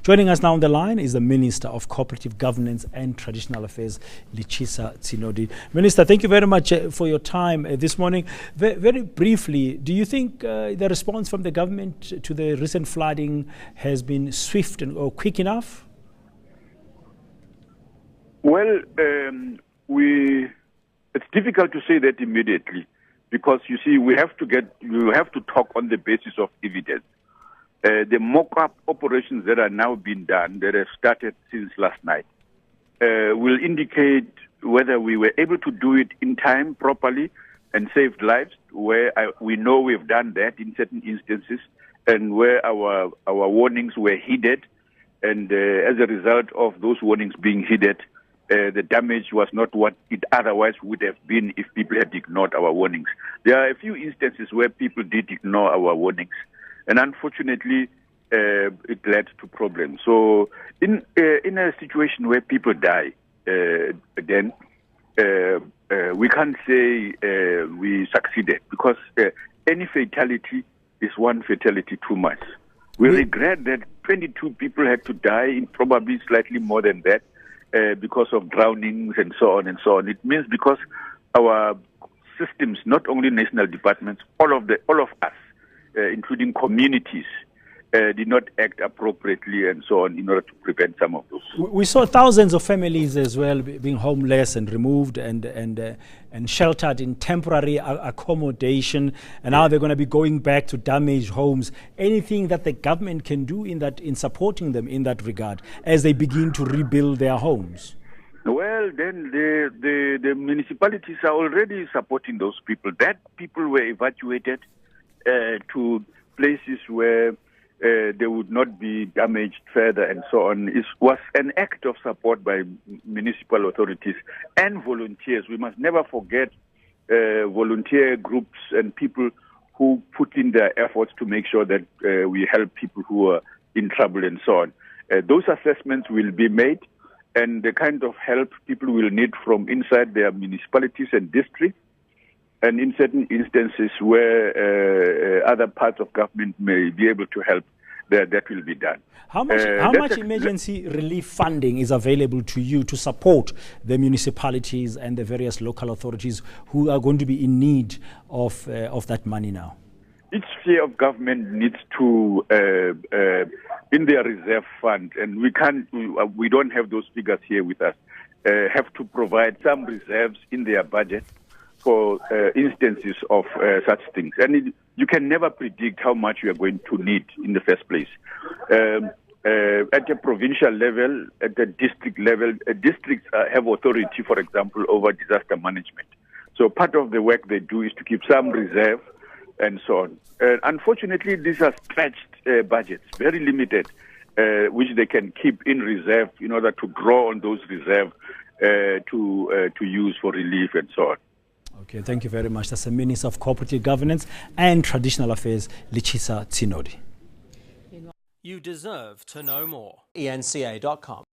Joining us now on the line is the Minister of Cooperative Governance and Traditional Affairs, Lechisa Tsinodi. Minister, thank you very much for your time this morning. Very briefly, do you think the response from the government to the recent flooding has been swift or quick enough? Well, it's difficult to say that immediately because, you see, we have to talk on the basis of evidence. The mock-up operations that are now being done, that have started since last night, will indicate whether we were able to do it in time properly and saved lives, where we know we've done that in certain instances, and where our warnings were heeded. And as a result of those warnings being heeded, the damage was not what it otherwise would have been if people had ignored our warnings. There are a few instances where people did ignore our warnings, and unfortunately, it led to problems. So, in a situation where people die, then we can't say we succeeded, because any fatality is one fatality too much. We regret that 22 people had to die, in probably slightly more than that, because of drownings and so on and so on. It means because our systems, not only national departments, all of us, including communities, did not act appropriately and so on in order to prevent some of those. We saw thousands of families as well being homeless and removed and sheltered in temporary accommodation, and now they're going to be going back to damaged homes. Anything that the government can do in supporting them in that regard as they begin to rebuild their homes? Well, then the municipalities are already supporting those people. That people were evacuated to places where they would not be damaged further and so on. It was an act of support by municipal authorities and volunteers. We must never forget volunteer groups and people who put in their efforts to make sure that we help people who are in trouble and so on. Those assessments will be made, and the kind of help people will need from inside their municipalities and districts, and in certain instances where other parts of government may be able to help, that will be done. How much emergency relief funding is available to you to support the municipalities and the various local authorities who are going to be in need of that money now? Each sphere of government needs to, in their reserve fund, and we don't have those figures here with us, have to provide some reserves in their budget for instances of such things. And you can never predict how much you are going to need in the first place. At a provincial level, at the district level, districts have authority, for example, over disaster management. So part of the work they do is to keep some reserve and so on. Unfortunately, these are stretched budgets, very limited, which they can keep in reserve in order to draw on those reserves to use for relief and so on. Okay, thank you very much. That's the Minister of Cooperative Governance and Traditional Affairs, Lechisa Tsinodi. You deserve to know more. eNCA.com